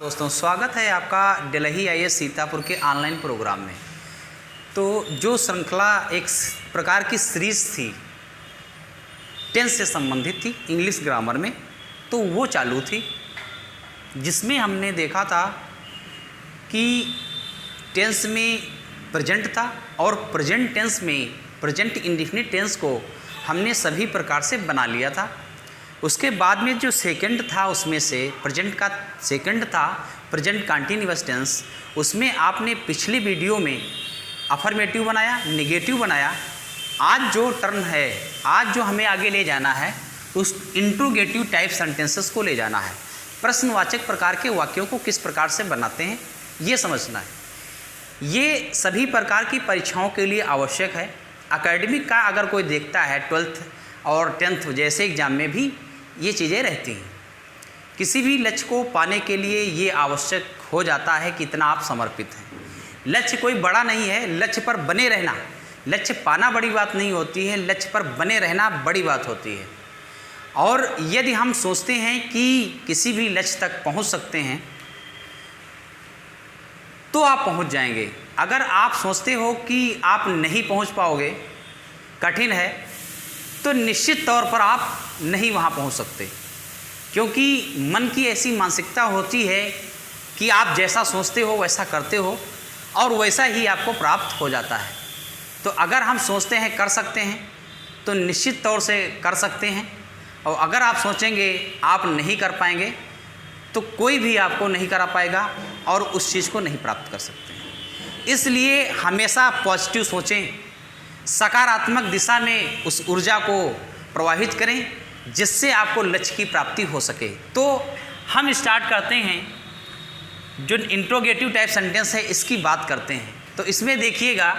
दोस्तों, स्वागत है आपका डेल्ही आईएएस सीतापुर के ऑनलाइन प्रोग्राम में। तो जो श्रृंखला एक प्रकार की सीरीज़ थी, टेंस से संबंधित थी, इंग्लिश ग्रामर में, तो वो चालू थी, जिसमें हमने देखा था कि टेंस में प्रेजेंट था और प्रेजेंट टेंस में प्रेजेंट इंडेफिनिट टेंस को हमने सभी प्रकार से बना लिया था। उसके बाद में जो सेकंड था, उसमें से प्रेजेंट का सेकंड था प्रेजेंट कंटीन्यूअस टेंस। उसमें आपने पिछली वीडियो में अफर्मेटिव बनाया, नेगेटिव बनाया। आज जो टर्न है, आज जो हमें आगे ले जाना है, उस इंट्रोगेटिव टाइप सेंटेंसेस को ले जाना है। प्रश्नवाचक प्रकार के वाक्यों को किस प्रकार से बनाते हैं, ये समझना है। ये सभी प्रकार की परीक्षाओं के लिए आवश्यक है। एकेडमिक का अगर कोई देखता है, 12th और 10th जैसे एग्ज़ाम में भी ये चीज़ें रहती हैं। किसी भी लक्ष्य को पाने के लिए ये आवश्यक हो जाता है कि इतना आप समर्पित हैं। लक्ष्य कोई बड़ा नहीं है, लक्ष्य पर बने रहना। लक्ष्य पाना बड़ी बात नहीं होती है, लक्ष्य पर बने रहना बड़ी बात होती है। और यदि हम सोचते हैं कि किसी भी लक्ष्य तक पहुंच सकते हैं तो आप पहुंच जाएंगे। अगर आप सोचते हो कि आप नहीं पहुंच पाओगे, कठिन है, तो निश्चित तौर पर आप नहीं वहाँ पहुँच सकते, क्योंकि मन की ऐसी मानसिकता होती है कि आप जैसा सोचते हो वैसा करते हो और वैसा ही आपको प्राप्त हो जाता है। तो अगर हम सोचते हैं कर सकते हैं तो निश्चित तौर से कर सकते हैं, और अगर आप सोचेंगे आप नहीं कर पाएंगे तो कोई भी आपको नहीं करा पाएगा और उस चीज़ को नहीं प्राप्त कर सकते हैं। इसलिए हमेशा पॉजिटिव सोचें, सकारात्मक दिशा में उस ऊर्जा को प्रवाहित करें जिससे आपको लक्ष्य की प्राप्ति हो सके। तो हम स्टार्ट करते हैं, जो इंट्रोगेटिव टाइप सेंटेंस है इसकी बात करते हैं। तो इसमें देखिएगा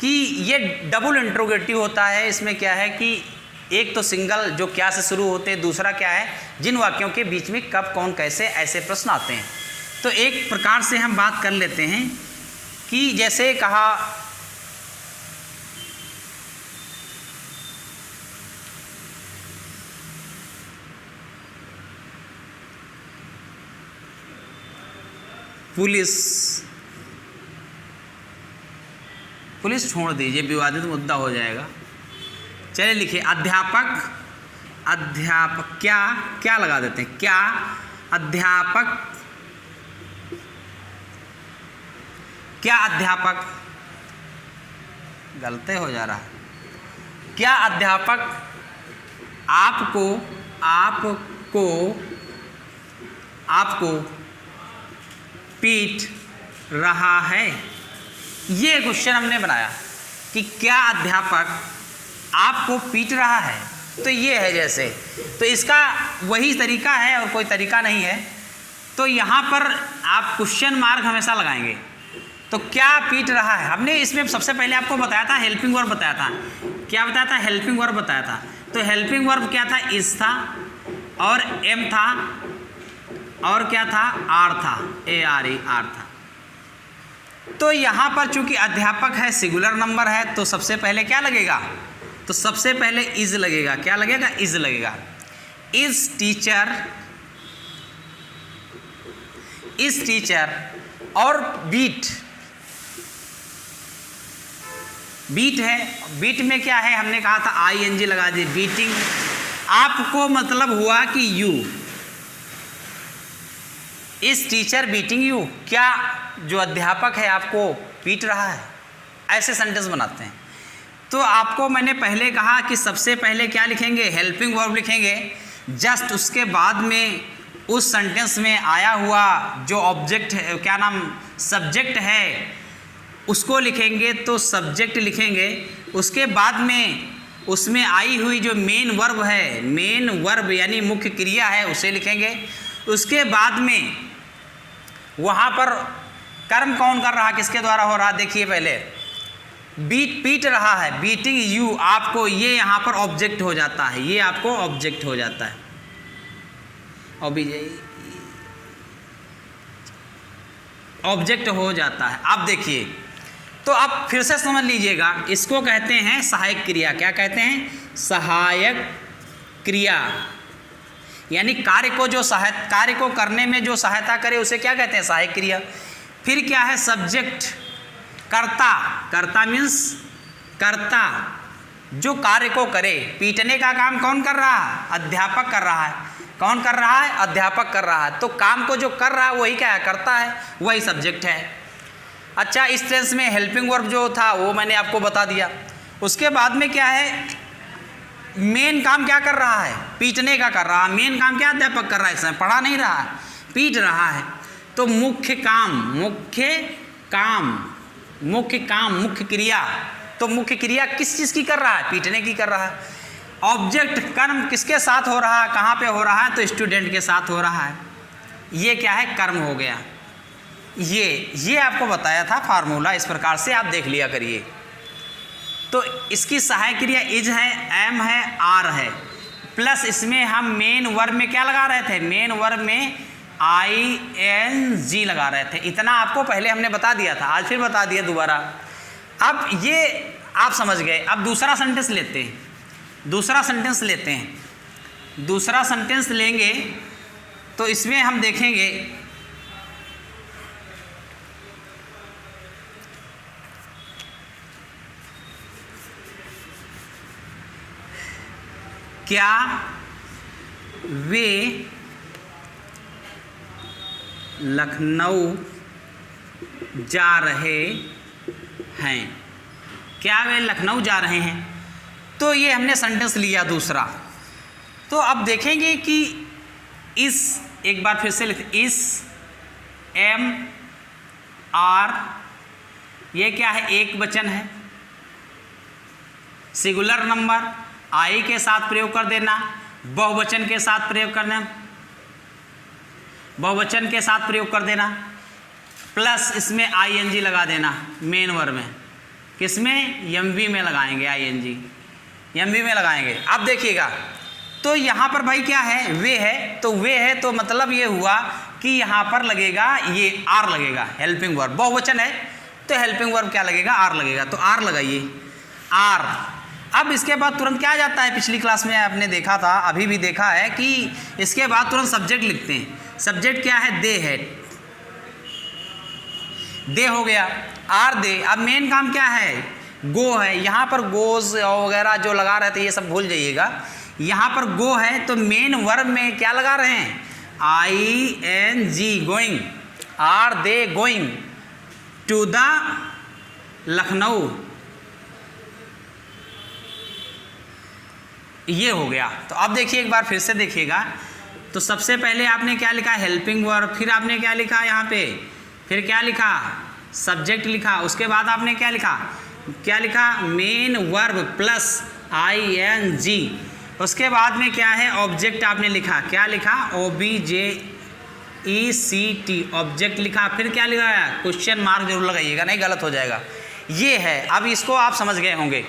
कि ये डबल इंट्रोगेटिव होता है। इसमें क्या है कि एक तो सिंगल जो क्या से शुरू होते हैं, दूसरा क्या है जिन वाक्यों के बीच में कब कौन कैसे ऐसे प्रश्न आते हैं। तो एक प्रकार से हम बात कर लेते हैं कि जैसे कहा पुलिस छोड़ दीजिए, विवादित मुद्दा हो जाएगा। चलिए लिखिए अध्यापक क्या लगा देते हैं, क्या अध्यापक गलती हो जा रहा है। क्या अध्यापक आपको पीट रहा है? ये क्वेश्चन हमने बनाया कि क्या अध्यापक आपको पीट रहा है। तो ये है जैसे, तो इसका वही तरीका है और कोई तरीका नहीं है। तो यहाँ पर आप क्वेश्चन मार्क हमेशा लगाएंगे। तो क्या पीट रहा है, हमने इसमें सबसे पहले आपको बताया था, हेल्पिंग वर्ब बताया था। क्या बताया था? हेल्पिंग वर्ब बताया था। तो हेल्पिंग वर्ब क्या था? इज था, और एम था, और क्या था? आर था, आर था। तो यहाँ पर चूंकि अध्यापक है, सिंगुलर नंबर है, तो सबसे पहले क्या लगेगा? तो सबसे पहले इज लगेगा। क्या लगेगा? इज लगेगा। इज टीचर और बीट है। बीट में क्या है? हमने कहा था ING लगा दी, बीटिंग। आपको मतलब हुआ कि यू, इस टीचर बीटिंग यू, क्या जो अध्यापक है आपको पीट रहा है? ऐसे सेंटेंस बनाते हैं। तो आपको मैंने पहले कहा कि सबसे पहले क्या लिखेंगे? हेल्पिंग वर्ब लिखेंगे। जस्ट उसके बाद में उस सेंटेंस में आया हुआ जो ऑब्जेक्ट है, क्या नाम, सब्जेक्ट है, उसको लिखेंगे। तो सब्जेक्ट लिखेंगे। उसके बाद में उसमें आई हुई जो मेन वर्ब है, मेन वर्ब यानी मुख्य क्रिया है, उसे लिखेंगे। उसके बाद में वहाँ पर कर्म कौन कर रहा, किसके द्वारा हो रहा? देखिए पहले पीट रहा है, बीटिंग यू, आपको ये यहाँ पर ऑब्जेक्ट हो जाता है, ये आपको ऑब्जेक्ट हो जाता है। ऑब्जेक्ट हो जाता है। अब देखिए, तो आप फिर से समझ लीजिएगा, इसको कहते हैं सहायक क्रिया। क्या कहते हैं? सहायक क्रिया। यानी कार्य को करने में जो सहायता करे उसे क्या कहते हैं, सहायक क्रिया। फिर क्या है, सब्जेक्ट, कर्ता। कर्ता मीन्स कर्ता जो कार्य को करे। पीटने का काम कौन कर रहा है, अध्यापक कर रहा है। कौन कर रहा है, अध्यापक कर रहा है। तो काम को जो कर रहा है वही क्या है, करता है, वही सब्जेक्ट है। अच्छा, इस टेंस में हेल्पिंग वर्ब जो था वो मैंने आपको बता दिया। उसके बाद में क्या है, मेन काम क्या कर रहा है, पीटने का कर रहा है। मेन काम क्या अध्यापक कर रहा है, इसमें पढ़ा नहीं रहा है, पीट रहा है। तो मुख्य क्रिया। तो मुख्य क्रिया किस चीज़ की कर रहा है, पीटने की कर रहा है। ऑब्जेक्ट, कर्म किसके साथ हो रहा है, कहाँ पे हो रहा है, तो स्टूडेंट के साथ हो रहा है। ये क्या है, कर्म हो गया। ये आपको बताया था फार्मूला, इस प्रकार से आप देख लिया करिए। तो इसकी सहायक क्रिया इज है, एम है, आर है, प्लस इसमें हम मेन वर्ब में क्या लगा रहे थे, मेन वर्ब में ING लगा रहे थे। इतना आपको पहले हमने बता दिया था, आज फिर बता दिया दोबारा। अब ये आप समझ गए। अब दूसरा सेंटेंस लेते हैं। दूसरा सेंटेंस लेंगे तो इसमें हम देखेंगे क्या वे लखनऊ जा रहे हैं, क्या वे लखनऊ जा रहे हैं। तो ये हमने सेंटेंस लिया दूसरा। तो अब देखेंगे कि इस, एक बार फिर से लिखते, इस एम आर, ये क्या है, एक वचन है। सिंगुलर नंबर आई के साथ प्रयोग कर देना, बहुवचन के साथ प्रयोग करना, बहुवचन के साथ प्रयोग कर देना, प्लस इसमें ING लगा देना मेन वर्ब में। किसमें, MV में लगाएंगे, ING MV में लगाएंगे। अब देखिएगा, तो यहाँ पर भाई क्या है, वे है। तो वे है तो मतलब ये हुआ कि यहाँ पर लगेगा, ये आर लगेगा, हेल्पिंग वर्ब। बहुवचन है तो हेल्पिंग वर्ब क्या लगेगा, आर लगेगा। तो आर लगाइए, आर। अब इसके बाद तुरंत क्या आ जाता है, पिछली क्लास में आपने देखा था, अभी भी देखा है कि इसके बाद तुरंत सब्जेक्ट लिखते हैं। सब्जेक्ट क्या है, दे है, दे हो गया, आर दे। अब मेन काम क्या है, गो है। यहाँ पर गोज वगैरह जो लगा रहे थे ये सब भूल जाइएगा। यहाँ पर गो है तो मेन वर्ब में क्या लगा रहे हैं, ING, going. Are they going to the Lucknow, ये हो गया। तो अब देखिए, एक बार फिर से देखिएगा। तो सबसे पहले आपने क्या लिखा, हेल्पिंग वर्ब। फिर आपने क्या लिखा यहाँ पे, फिर क्या लिखा, सब्जेक्ट लिखा। उसके बाद आपने क्या लिखा, मेन वर्ब प्लस ING। उसके बाद में क्या है, ऑब्जेक्ट आपने लिखा। क्या लिखा, OBJECT, ऑब्जेक्ट लिखा। फिर क्या लिखा है, क्वेश्चन मार्क जरूर लगाइएगा, नहीं गलत हो जाएगा। ये है। अब इसको आप समझ गए होंगे।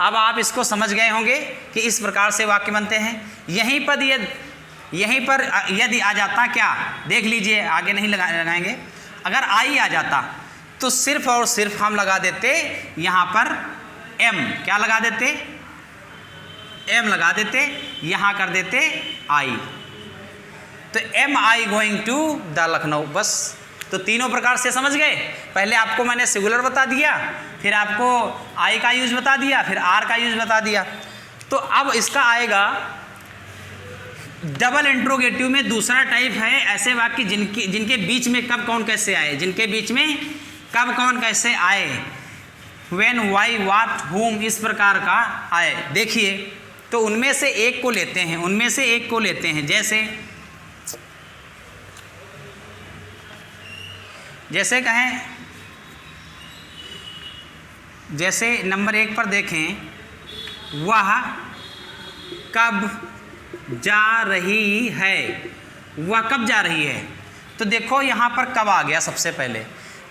अब आप इसको समझ गए होंगे कि इस प्रकार से वाक्य बनते हैं। यहीं पर यदि आ जाता, क्या देख लीजिए, आगे नहीं लगाएंगे। अगर आई आ जाता तो सिर्फ और सिर्फ हम लगा देते यहाँ पर M, क्या लगा देते, M लगा देते, यहाँ कर देते आई। तो MI going to the Lucknow, बस। तो तीनों प्रकार से समझ गए। पहले आपको मैंने सिंगुलर बता दिया, फिर आपको आई का यूज बता दिया, फिर आर का यूज बता दिया। तो अब इसका आएगा डबल इंट्रोगेटिव में दूसरा टाइप है, ऐसे वाक्य जिनके बीच में कब कौन कैसे आए, जिनके बीच में कब कौन कैसे आए, व्हेन, व्हाई, व्हाट, हुम, इस प्रकार का आए। देखिए, तो उनमें से एक को लेते हैं, जैसे कहें, जैसे नंबर 1 पर देखें, वह कब जा रही है, वह कब जा रही है। तो देखो यहाँ पर कब आ गया सबसे पहले।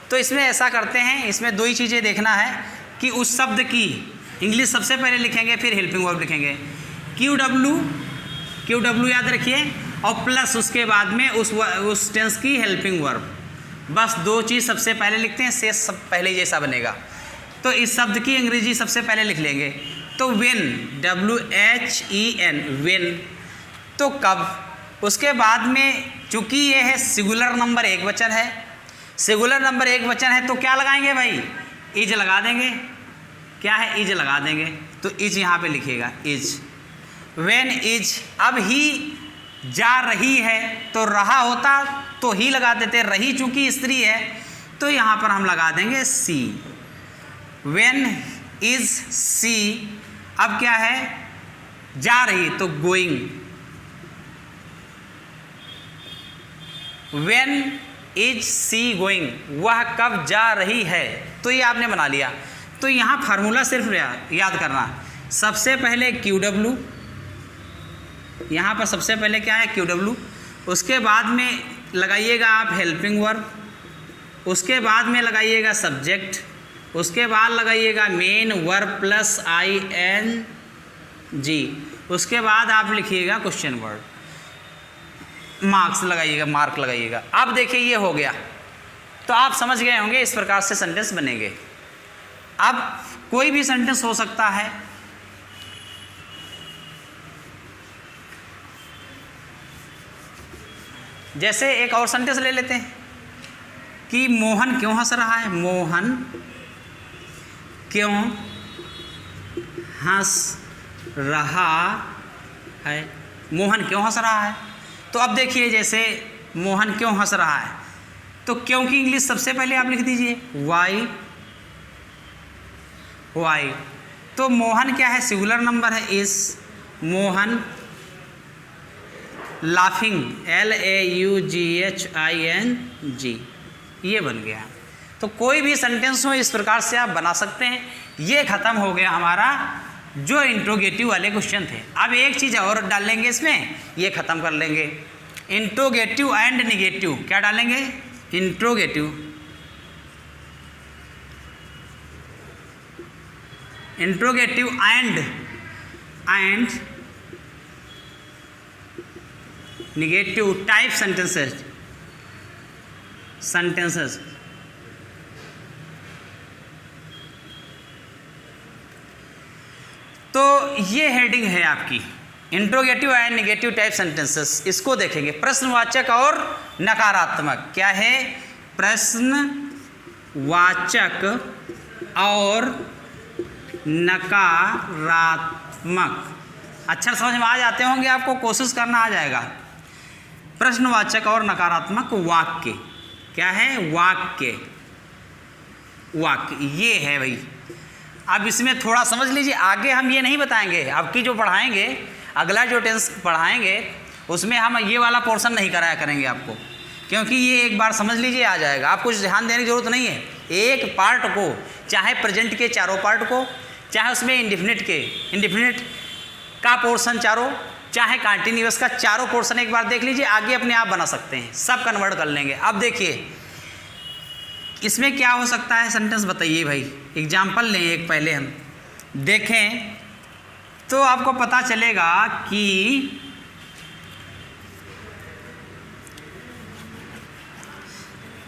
तो इसमें ऐसा करते हैं, इसमें दो ही चीज़ें देखना है कि उस शब्द की इंग्लिश सबसे पहले लिखेंगे, फिर हेल्पिंग वर्ब लिखेंगे। QW याद रखिए, और प्लस उसके बाद में उस टेंस की हेल्पिंग वर्ब। बस दो चीज़ सबसे पहले लिखते हैं, शेष सब पहले जैसा बनेगा। तो इस शब्द की अंग्रेजी सबसे पहले लिख लेंगे। तो व्हेन, WHEN, व्हेन, तो कब, उसके बाद में चूंकि ये है सिंगुलर नंबर एक वचन है, सिंगुलर नंबर एक वचन है तो क्या लगाएंगे भाई, इज लगा देंगे। क्या है, इज लगा देंगे। तो इज यहाँ पे लिखिएगा इज। व्हेन इज, अब ही जा रही है तो रहा होता तो ही लगा देते, रही चूंकि स्त्री है तो यहाँ पर हम लगा देंगे सी। व्हेन इज सी, अब क्या है, जा रही तो going. When is she going, वह कब जा रही है, तो ये आपने बना लिया। तो यहाँ फार्मूला सिर्फ याद करना, सबसे पहले QW, यहाँ पर सबसे पहले क्या है QW, उसके बाद में लगाइएगा आप हेल्पिंग वर्ब, उसके बाद में लगाइएगा सब्जेक्ट, उसके बाद लगाइएगा मेन वर्ब प्लस ING, उसके बाद आप लिखिएगा क्वेश्चन वर्ड, मार्क्स लगाइएगा, मार्क लगाइएगा। अब देखिए ये हो गया, तो आप समझ गए होंगे इस प्रकार से सेंटेंस बनेंगे। अब कोई भी सेंटेंस हो सकता है, जैसे एक और सेंटेंस ले लेते हैं कि मोहन क्यों हंस रहा है, मोहन क्यों हंस रहा है, मोहन क्यों हंस रहा है। तो अब देखिए जैसे मोहन क्यों हंस रहा है, तो क्यों की इंग्लिश सबसे पहले आप लिख दीजिए वाई, वाई। तो मोहन क्या है, सिंगुलर नंबर है इस, मोहन लाफिंग LAUGHING, ये बन गया। तो कोई भी सेंटेंस हो इस प्रकार से आप बना सकते हैं। ये ख़त्म हो गया हमारा जो इंट्रोगेटिव वाले क्वेश्चन थे। अब एक चीज़ और डाल लेंगे इसमें, ये ख़त्म कर लेंगे। इंट्रोगेटिव एंड निगेटिव क्या डालेंगे, interrogative, interrogative and negative type sentences. तो ये हेडिंग है आपकी interrogative and negative type sentences. इसको देखेंगे, प्रश्नवाचक और नकारात्मक। क्या है, प्रश्नवाचक और नकारात्मक। अक्षर समझ में आ जाते होंगे आपको, कोशिश करना आ जाएगा। प्रश्नवाचक और नकारात्मक वाक्य। क्या है, वाक्य, वाक्य ये है भाई। अब इसमें थोड़ा समझ लीजिए, आगे हम ये नहीं बताएंगे, अब की जो पढ़ाएंगे, अगला जो टेंस पढ़ाएंगे उसमें हम ये वाला पोर्शन नहीं कराया करेंगे आपको, क्योंकि ये एक बार समझ लीजिए आ जाएगा। आप कुछ ध्यान देने की जरूरत नहीं है। एक पार्ट को, चाहे प्रेजेंट के चारों पार्ट को, चाहे उसमें इंडिफिनिट का पोर्शन चारों, चाहे कंटिन्यूअस का चारों पोर्शन एक बार देख लीजिए, आगे अपने आप बना सकते हैं, सब कन्वर्ट कर लेंगे। अब देखिए इसमें क्या हो सकता है सेंटेंस, बताइए भाई। एग्जाम्पल लें एक, पहले हम देखें तो आपको पता चलेगा कि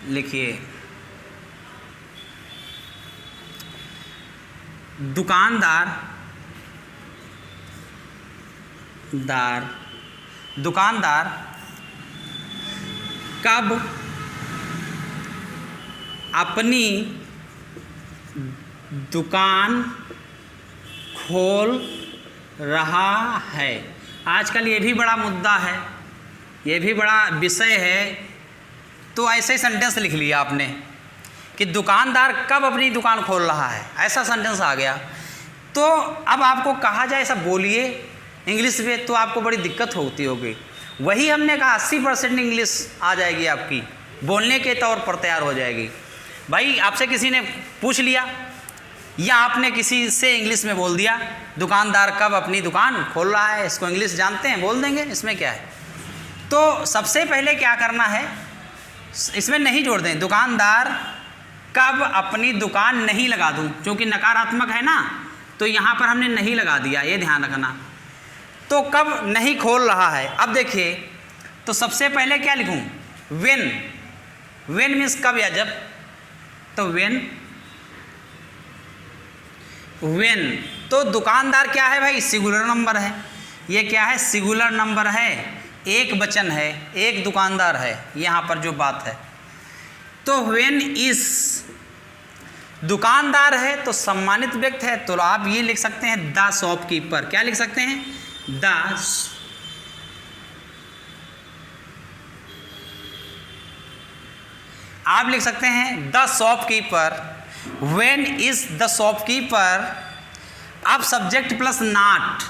लिखिए, दुकानदार कब अपनी दुकान खोल रहा है। आजकल ये भी बड़ा मुद्दा है, ये भी बड़ा विषय है। तो ऐसे सेंटेंस लिख लिया आपने कि दुकानदार कब अपनी दुकान खोल रहा है, ऐसा सेंटेंस आ गया। तो अब आपको कहा जाए ऐसा बोलिए इंग्लिश में, तो आपको बड़ी दिक्कत होती होगी। वही हमने कहा 80% इंग्लिश आ जाएगी आपकी, बोलने के तौर पर तैयार हो जाएगी। भाई आपसे किसी ने पूछ लिया या आपने किसी से इंग्लिश में बोल दिया दुकानदार कब अपनी दुकान खोल रहा है, इसको इंग्लिश जानते हैं, बोल देंगे, इसमें क्या है। तो सबसे पहले क्या करना है, इसमें नहीं जोड़ दें, दुकानदार कब अपनी दुकान नहीं लगा दूं, क्योंकि नकारात्मक है ना, तो यहाँ पर हमने नहीं लगा दिया, ये ध्यान रखना। तो कब नहीं खोल रहा है। अब देखिए, तो सबसे पहले क्या लिखूं, व्हेन मीन्स कब या जब, तो व्हेन तो दुकानदार क्या है भाई, सिंगुलर नंबर है। ये क्या है, सिंगुलर नंबर है। एक वचन है, एक दुकानदार है, यहाँ पर जो बात है। तो व्हेन इज दुकानदार है तो सम्मानित व्यक्ति है, तो आप ये लिख सकते हैं द शॉपकीपर। क्या लिख सकते हैं? आप लिख सकते हैं the shopkeeper. When is the shopkeeper, अब सब्जेक्ट प्लस नॉट,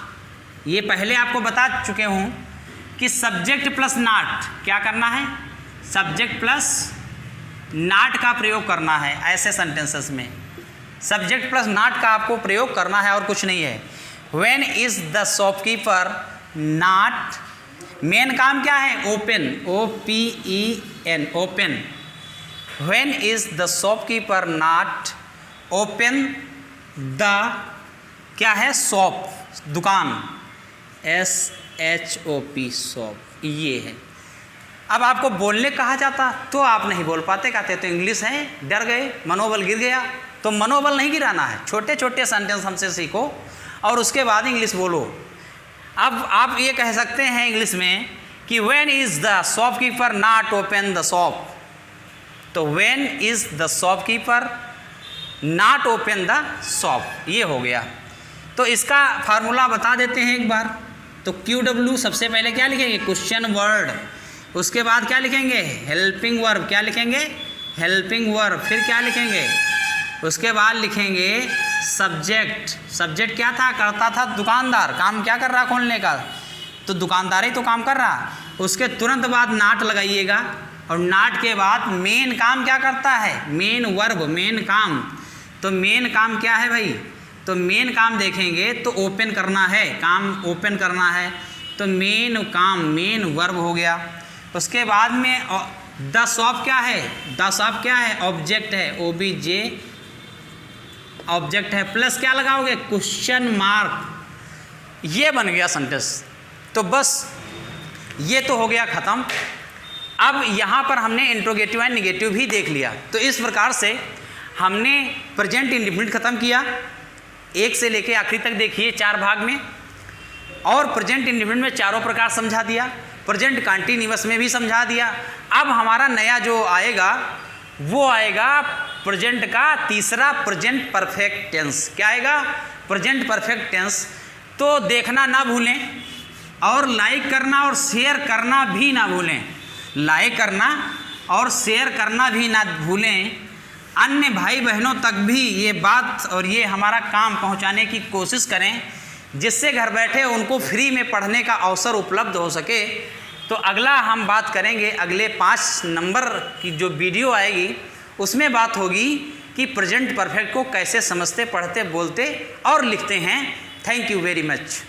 ये पहले आपको बता चुके हूँ कि सब्जेक्ट प्लस नॉट क्या करना है, सब्जेक्ट प्लस नॉट का प्रयोग करना है। ऐसे सेंटेंसेस में सब्जेक्ट प्लस नॉट का आपको प्रयोग करना है और कुछ नहीं है। When is the shopkeeper not, main काम क्या है? Open, OPEN, open. When is the shopkeeper not open the, क्या है? शॉप, दुकान, SHOP, शॉप, ये है। अब आपको बोलने कहा जाता तो आप नहीं बोल पाते, कहते तो इंग्लिश है, डर गए, मनोबल गिर गया। तो मनोबल नहीं गिराना है, छोटे छोटे सेंटेंस हमसे सीखो और उसके बाद इंग्लिश बोलो। अब आप ये कह सकते हैं इंग्लिश में कि when is the shopkeeper not open the shop, तो when is the shopkeeper not open the shop, ये हो गया। तो इसका फार्मूला बता देते हैं एक बार। तो QW सबसे पहले क्या लिखेंगे? क्वेश्चन वर्ड, उसके बाद क्या लिखेंगे? हेल्पिंग वर्ब, क्या लिखेंगे? Helping verb. फिर क्या लिखेंगे? उसके बाद लिखेंगे सब्जेक्ट। सब्जेक्ट क्या था? करता था दुकानदार, काम क्या कर रहा खोलने का, तो दुकानदार ही तो काम कर रहा। उसके तुरंत बाद नॉट लगाइएगा और नॉट के बाद मेन काम क्या करता है? मेन वर्ब, मेन काम। तो मेन काम क्या है भाई? तो मेन काम देखेंगे तो ओपन करना है, काम ओपन करना है, तो मेन काम, मेन वर्ब हो गया। उसके बाद में द शॉप क्या है? द शॉप क्या है? ऑब्जेक्ट है, OBJ ऑब्जेक्ट है, प्लस क्या लगाओगे? Question mark. ये बन गया सेंटेंस। तो बस ये तो हो गया ख़त्म। अब यहाँ पर हमने इंट्रोगेटिव एंड निगेटिव भी देख लिया। तो इस प्रकार से हमने प्रेजेंट इंडेफिनिट ख़त्म किया, एक से लेके आखिरी तक देखिए 4 भाग में, और प्रेजेंट इंडेफिनिट में चारों प्रकार समझा दिया, प्रेजेंट कंटीन्यूअस में भी समझा दिया। अब हमारा नया जो आएगा वो आएगा प्रेजेंट का तीसरा, प्रेजेंट परफेक्ट टेंस। क्या आएगा? Present perfect tense. तो देखना ना भूलें और लाइक करना और शेयर करना भी ना भूलें, लाइक करना और शेयर करना भी ना भूलें। अन्य भाई बहनों तक भी ये बात और ये हमारा काम पहुंचाने की कोशिश करें, जिससे घर बैठे उनको फ्री में पढ़ने का अवसर उपलब्ध हो सके। तो अगला हम बात करेंगे, अगले 5 नंबर की जो वीडियो आएगी उसमें बात होगी कि प्रेजेंट परफेक्ट को कैसे समझते, पढ़ते, बोलते और लिखते हैं। Thank you very much.